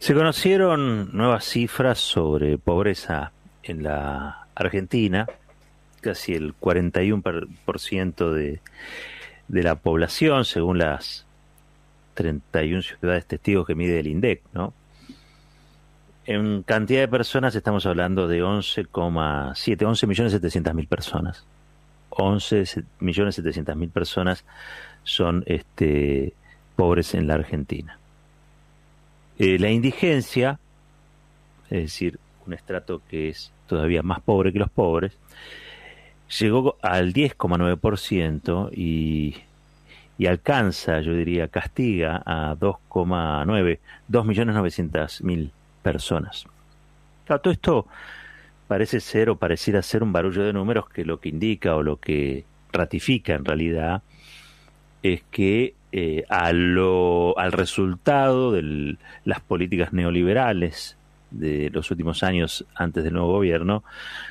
Se conocieron nuevas cifras sobre pobreza en la Argentina. Casi el 41% de la población, según las 31 ciudades testigos que mide el INDEC, ¿no? En cantidad de personas estamos hablando de 11,7 millones personas. 11,7 millones personas son pobres en la Argentina. La indigencia, es decir, un estrato que es todavía más pobre que los pobres, llegó al 10,9% y alcanza, yo diría, castiga a 2,9 personas. Claro, todo esto parece ser o pareciera ser un barullo de números que lo que indica o lo que ratifica en realidad es que al resultado de las políticas neoliberales de los últimos años antes del nuevo gobierno,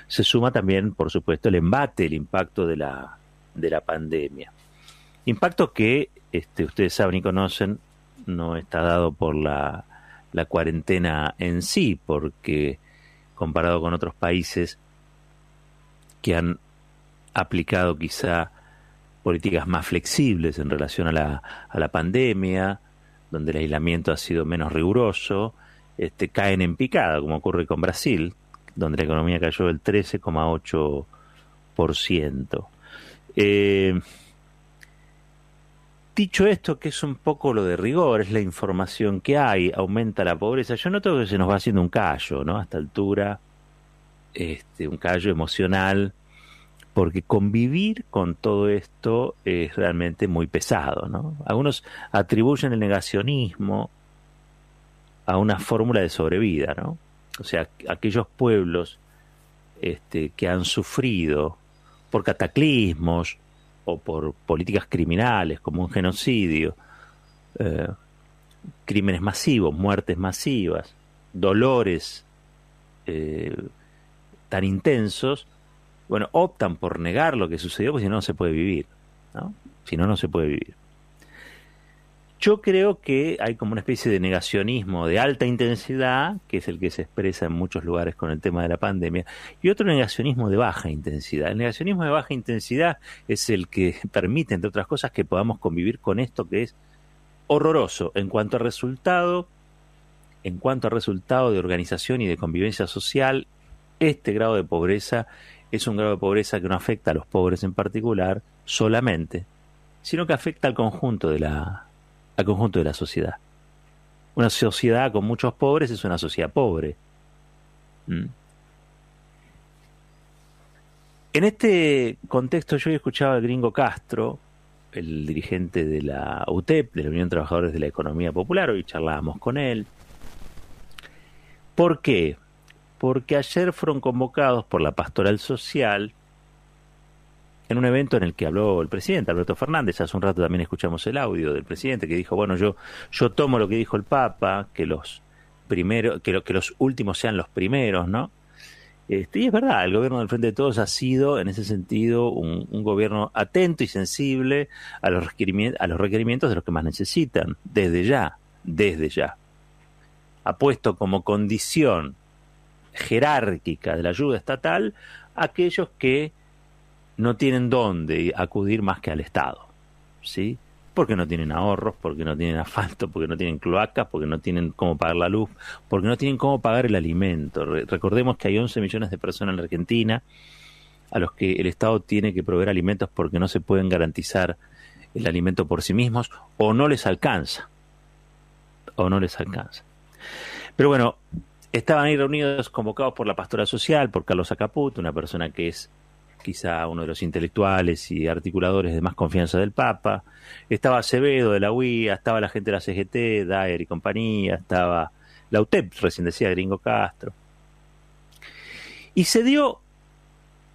se suma también, por supuesto, el embate, el impacto de la pandemia. Impacto que ustedes saben y conocen, no está dado por la cuarentena en sí, porque comparado con otros países que han aplicado quizá políticas más flexibles en relación a la pandemia, donde el aislamiento ha sido menos riguroso, caen en picada, como ocurre con Brasil, donde la economía cayó del 13,8%. Dicho esto, que es un poco lo de rigor, es la información que hay, aumenta la pobreza, yo noto que se nos va haciendo un callo, ¿no? A esta altura, un callo emocional, porque convivir con todo esto es realmente muy pesado, ¿no? Algunos atribuyen el negacionismo a una fórmula de sobrevida, ¿no? O sea, aquellos pueblos que han sufrido por cataclismos o por políticas criminales como un genocidio, crímenes masivos, muertes masivas, dolores tan intensos, bueno, optan por negar lo que sucedió, porque si no, no se puede vivir, ¿no? Si no, no se puede vivir. Yo creo que hay como una especie de negacionismo de alta intensidad, que es el que se expresa en muchos lugares con el tema de la pandemia, y otro negacionismo de baja intensidad. El negacionismo de baja intensidad es el que permite, entre otras cosas, que podamos convivir con esto que es horroroso en cuanto a resultado de organización y de convivencia social. Este grado de pobreza es un grado de pobreza que no afecta a los pobres en particular solamente, sino que afecta al conjunto de la sociedad. Una sociedad con muchos pobres es una sociedad pobre. En este contexto yo escuchaba al gringo Castro, el dirigente de la UTEP, de la Unión de Trabajadores de la Economía Popular, hoy charlábamos con él. ¿Por qué? Porque ayer fueron convocados por la Pastoral Social en un evento en el que habló el presidente, Alberto Fernández. Hace un rato también escuchamos el audio del presidente que dijo, bueno, yo tomo lo que dijo el Papa, que los últimos sean los primeros, ¿no? Y es verdad, el gobierno del Frente de Todos ha sido, en ese sentido, un gobierno atento y sensible a los requerimientos de los que más necesitan, desde ya. Ha puesto como condición jerárquica de la ayuda estatal a aquellos que no tienen dónde acudir más que al Estado, ¿sí? Porque no tienen ahorros, porque no tienen asfalto, porque no tienen cloacas, porque no tienen cómo pagar la luz, porque no tienen cómo pagar el alimento. Recordemos que hay 11 millones de personas en la Argentina a los que el Estado tiene que proveer alimentos porque no se pueden garantizar el alimento por sí mismos o no les alcanza. Pero bueno, estaban ahí reunidos, convocados por la Pastoral Social, por Carlos Acaputo, una persona que es quizá uno de los intelectuales y articuladores de más confianza del Papa. Estaba Acevedo de la UIA, estaba la gente de la CGT, Daer y compañía, estaba la UTEP, recién decía Gringo Castro. Y se dio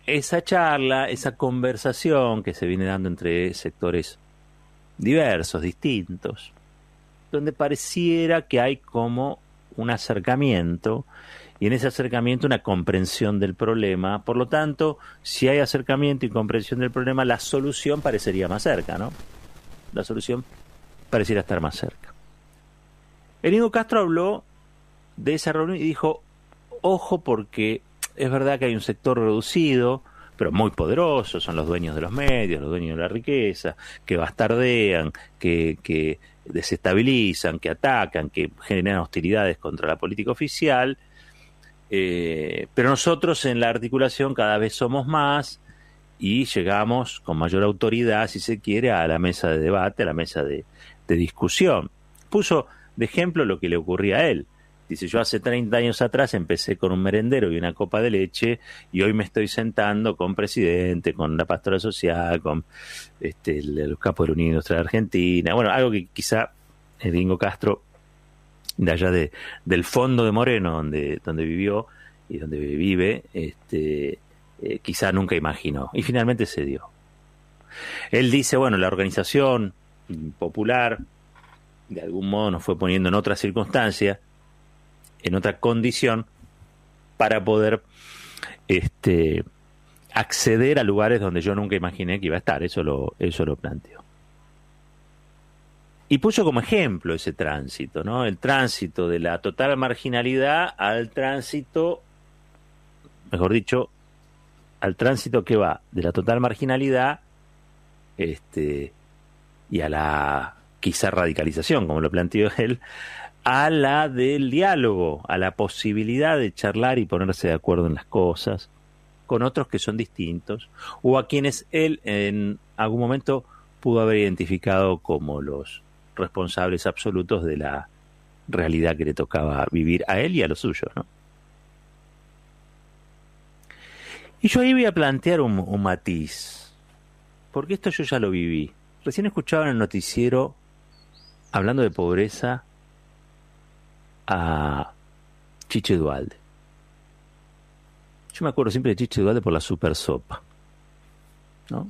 esa charla, esa conversación que se viene dando entre sectores diversos, distintos, donde pareciera que hay como un acercamiento, y en ese acercamiento una comprensión del problema. Por lo tanto, si hay acercamiento y comprensión del problema, la solución parecería más cerca, ¿no? La solución pareciera estar más cerca. Gringo Castro habló de esa reunión y dijo, ojo, porque es verdad que hay un sector reducido, pero muy poderoso, son los dueños de los medios, los dueños de la riqueza, que bastardean, que desestabilizan, que atacan, que generan hostilidades contra la política oficial, pero nosotros en la articulación cada vez somos más y llegamos con mayor autoridad, si se quiere, a la mesa de debate, a la mesa de discusión. Puso de ejemplo lo que le ocurría a él. Dice, yo hace 30 años atrás empecé con un merendero y una copa de leche y hoy me estoy sentando con presidente, con la pastora social, con los capos de la Unión Industrial Argentina. Bueno, algo que quizá el gringo Castro, de allá del fondo de Moreno, donde vivió y donde vive, quizá nunca imaginó. Y finalmente se dio. Él dice, bueno, la organización popular de algún modo nos fue poniendo en otra circunstancia, en otra condición, para poder acceder a lugares donde yo nunca imaginé que iba a estar. Eso lo planteó. Y puso como ejemplo ese tránsito, ¿no? El tránsito de la total marginalidad al tránsito, mejor dicho, al tránsito que va de la total marginalidad y a la quizá radicalización, como lo planteó él, a la del diálogo, a la posibilidad de charlar y ponerse de acuerdo en las cosas con otros que son distintos, o a quienes él en algún momento pudo haber identificado como los responsables absolutos de la realidad que le tocaba vivir a él y a los suyos, ¿no? Y yo ahí voy a plantear un matiz, porque esto yo ya lo viví. Recién escuchaba en el noticiero, hablando de pobreza, a Chiche Duhalde. Yo me acuerdo siempre de Chiche Duhalde por la super sopa, ¿no?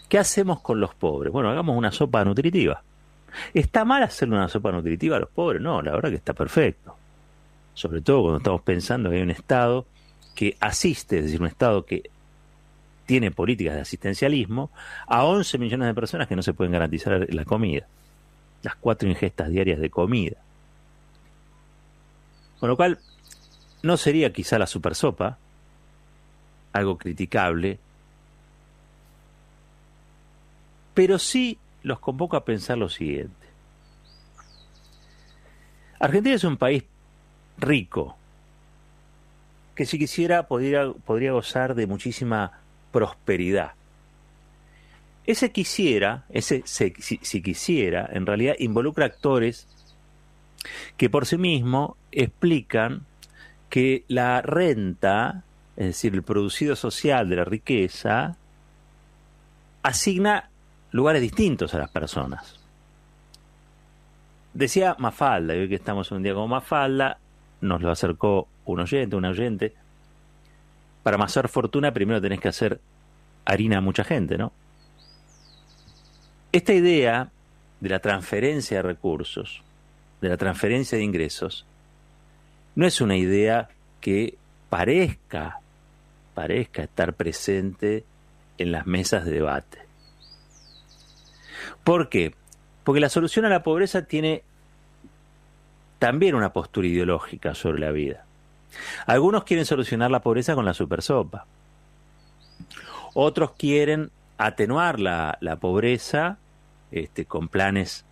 ¿Qué hacemos con los pobres? Bueno, hagamos una sopa nutritiva. ¿Está mal hacerle una sopa nutritiva a los pobres? No, la verdad que está perfecto. Sobre todo cuando estamos pensando que hay un Estado que asiste, es decir, un Estado que tiene políticas de asistencialismo a 11 millones de personas que no se pueden garantizar la comida, las 4 ingestas diarias de comida. Con lo cual, no sería quizá la supersopa algo criticable, pero sí los convoco a pensar lo siguiente. Argentina es un país rico, que si quisiera podría gozar de muchísima prosperidad. Ese quisiera, si quisiera, en realidad involucra actores que por sí mismos explican que la renta, es decir, el producido social de la riqueza, asigna lugares distintos a las personas. Decía Mafalda, y hoy que estamos un día como Mafalda, nos lo acercó un oyente, para amasar fortuna primero tenés que hacer harina a mucha gente, ¿no? Esta idea de la transferencia de recursos, de la transferencia de ingresos, no es una idea que parezca estar presente en las mesas de debate. ¿Por qué? Porque la solución a la pobreza tiene también una postura ideológica sobre la vida. Algunos quieren solucionar la pobreza con la supersopa. Otros quieren atenuar la pobreza con planes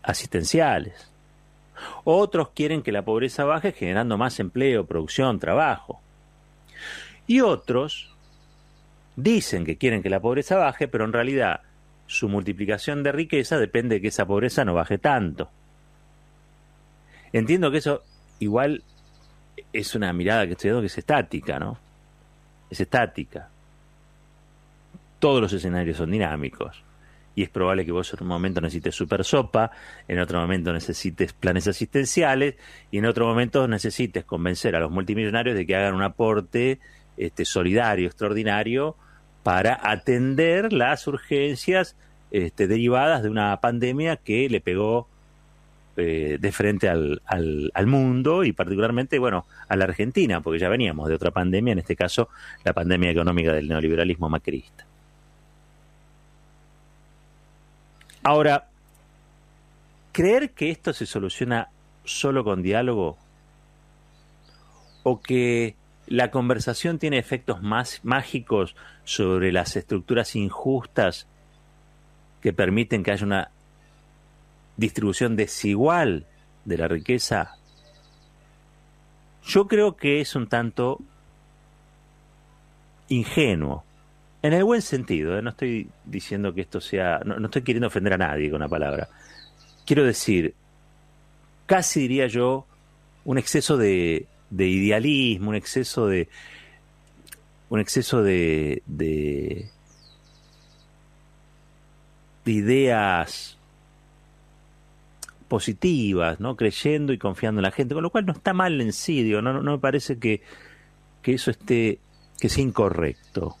asistenciales. Otros quieren que la pobreza baje generando más empleo, producción, trabajo. Y otros dicen que quieren que la pobreza baje, pero en realidad su multiplicación de riqueza depende de que esa pobreza no baje tanto. Entiendo que eso igual es una mirada que estoy dando que es estática, ¿no? Es estática. Todos los escenarios son dinámicos. Y es probable que vos en un momento necesites super sopa, en otro momento necesites planes asistenciales y en otro momento necesites convencer a los multimillonarios de que hagan un aporte solidario, extraordinario, para atender las urgencias derivadas de una pandemia que le pegó de frente al mundo y particularmente, bueno, a la Argentina, porque ya veníamos de otra pandemia, en este caso la pandemia económica del neoliberalismo macrista. Ahora, creer que esto se soluciona solo con diálogo o que la conversación tiene efectos más mágicos sobre las estructuras injustas que permiten que haya una distribución desigual de la riqueza. Yo creo que es un tanto ingenuo, en el buen sentido, ¿eh? No estoy diciendo que esto sea, no estoy queriendo ofender a nadie con la palabra. Quiero decir, casi diría yo, un exceso de idealismo, un exceso de ideas positivas, ¿no? Creyendo y confiando en la gente, con lo cual no está mal en sí, digo, no me parece que eso esté, que sea incorrecto,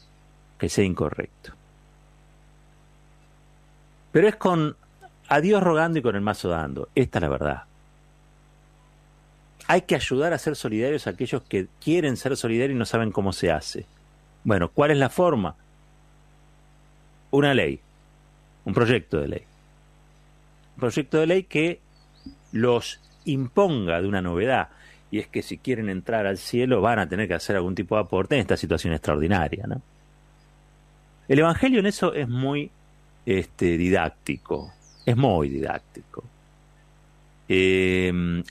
Pero es con a Dios rogando y con el mazo dando, esta es la verdad. Hay que ayudar a ser solidarios a aquellos que quieren ser solidarios y no saben cómo se hace. Bueno, ¿cuál es la forma? Una ley, un proyecto de ley. Un proyecto de ley que los imponga de una novedad, y es que si quieren entrar al cielo van a tener que hacer algún tipo de aporte en esta situación extraordinaria, ¿no? El Evangelio en eso es muy didáctico, es muy didáctico.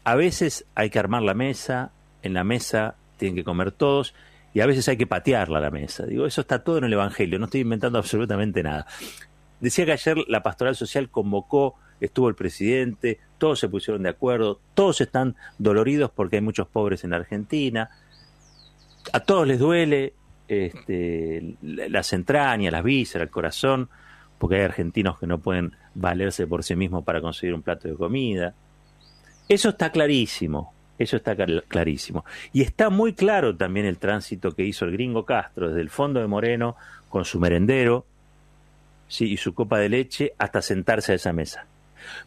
A veces hay que armar la mesa, en la mesa tienen que comer todos, y a veces hay que patearla la mesa. Digo, eso está todo en el Evangelio, no estoy inventando absolutamente nada. Decía que ayer la Pastoral Social convocó, estuvo el presidente, todos se pusieron de acuerdo, todos están doloridos porque hay muchos pobres en la Argentina, a todos les duele las entrañas, las vísceras, el corazón, porque hay argentinos que no pueden valerse por sí mismos para conseguir un plato de comida. Eso está clarísimo, Y está muy claro también el tránsito que hizo el gringo Castro desde el fondo de Moreno con su merendero, sí, y su copa de leche hasta sentarse a esa mesa.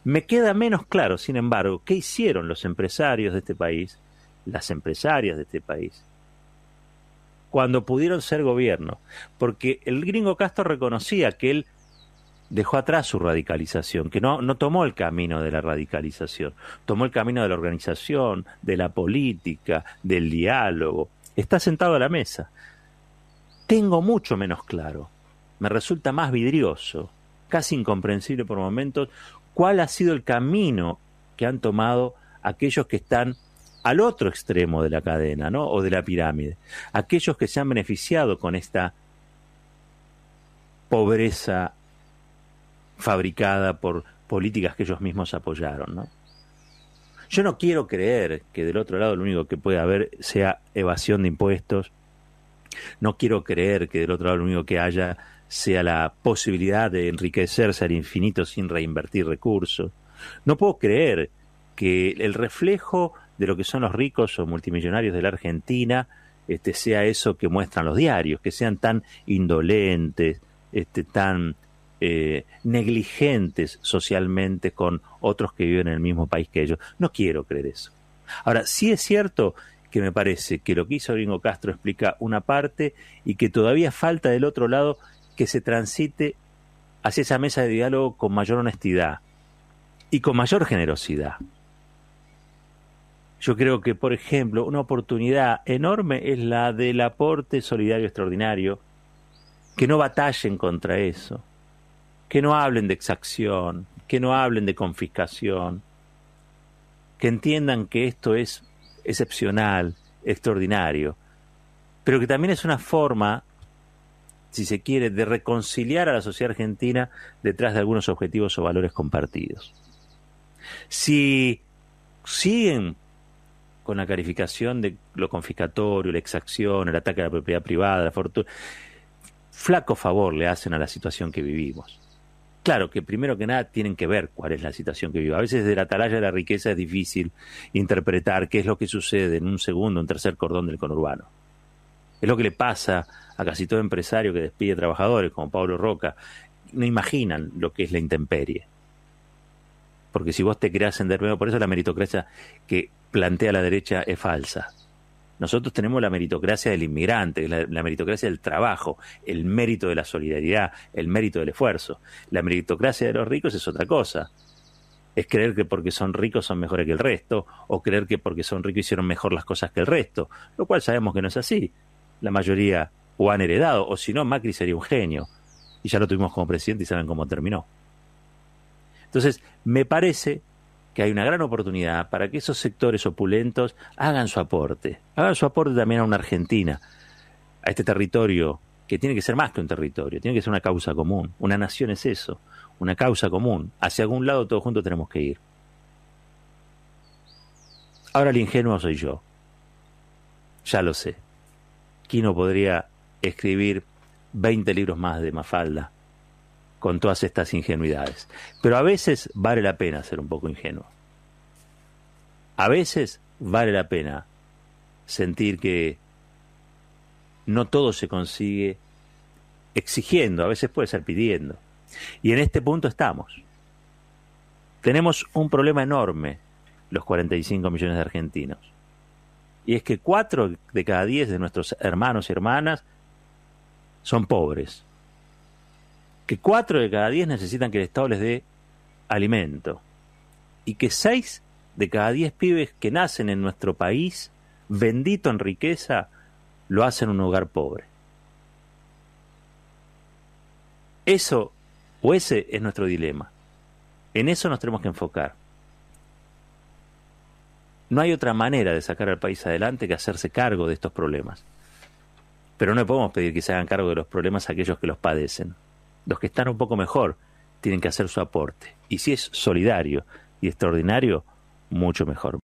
Me queda menos claro, sin embargo, qué hicieron los empresarios de este país, las empresarias de este país, cuando pudieron ser gobierno, porque el gringo Castro reconocía que él dejó atrás su radicalización, que no tomó el camino de la radicalización, tomó el camino de la organización, de la política, del diálogo. Está sentado a la mesa. Tengo mucho menos claro, me resulta más vidrioso, casi incomprensible por momentos, cuál ha sido el camino que han tomado aquellos que están al otro extremo de la cadena, ¿no? O de la pirámide, aquellos que se han beneficiado con esta pobreza fabricada por políticas que ellos mismos apoyaron, ¿no? Yo no quiero creer que del otro lado lo único que puede haber sea evasión de impuestos. No quiero creer que del otro lado lo único que haya sea la posibilidad de enriquecerse al infinito sin reinvertir recursos. No puedo creer que el reflejo de lo que son los ricos o multimillonarios de la Argentina sea eso que muestran los diarios, que sean tan indolentes, tan negligentes socialmente con otros que viven en el mismo país que ellos. No quiero creer eso. Ahora, sí es cierto que me parece que lo que hizo Gringo Castro explica una parte y que todavía falta del otro lado que se transite hacia esa mesa de diálogo con mayor honestidad y con mayor generosidad. Yo creo que, por ejemplo, una oportunidad enorme es la del aporte solidario extraordinario, que no batallen contra eso, que no hablen de exacción, que no hablen de confiscación, que entiendan que esto es excepcional, extraordinario, pero que también es una forma, si se quiere, de reconciliar a la sociedad argentina detrás de algunos objetivos o valores compartidos. Si siguen con la calificación de lo confiscatorio, la exacción, el ataque a la propiedad privada, la fortuna, flaco favor le hacen a la situación que vivimos. Claro que primero que nada tienen que ver cuál es la situación que vivimos. A veces desde la atalaya de la riqueza es difícil interpretar qué es lo que sucede en un segundo, un tercer cordón del conurbano. Es lo que le pasa a casi todo empresario que despide trabajadores, como Pablo Roca. No imaginan lo que es la intemperie. Porque si vos te creás en derrumbe, por eso la meritocracia que plantea la derecha es falsa. Nosotros tenemos la meritocracia del inmigrante, la meritocracia del trabajo, el mérito de la solidaridad, el mérito del esfuerzo. La meritocracia de los ricos es otra cosa. es creer que porque son ricos son mejores que el resto, o creer que porque son ricos hicieron mejor las cosas que el resto, lo cual sabemos que no es así. La mayoría o han heredado, o si no, Macri sería un genio, y ya lo tuvimos como presidente y saben cómo terminó. Entonces, me parece que hay una gran oportunidad para que esos sectores opulentos hagan su aporte también a una Argentina, a este territorio que tiene que ser más que un territorio, tiene que ser una causa común. Una nación es eso, una causa común. Hacia algún lado todos juntos tenemos que ir. Ahora el ingenuo soy yo. Ya lo sé. Quino podría escribir 20 libros más de Mafalda con todas estas ingenuidades. Pero a veces vale la pena ser un poco ingenuo. A veces vale la pena sentir que no todo se consigue exigiendo, a veces puede ser pidiendo. Y en este punto estamos. Tenemos un problema enorme, los 45 millones de argentinos. Y es que 4 de cada 10 de nuestros hermanos y hermanas son pobres. Que 4 de cada 10 necesitan que el Estado les dé alimento. Y que 6 de cada 10 pibes que nacen en nuestro país, bendito en riqueza, lo hacen en un hogar pobre. Eso, o ese es nuestro dilema. En eso nos tenemos que enfocar. No hay otra manera de sacar al país adelante que hacerse cargo de estos problemas. Pero no podemos pedir que se hagan cargo de los problemas a aquellos que los padecen. Los que están un poco mejor tienen que hacer su aporte. Y si es solidario y extraordinario, mucho mejor.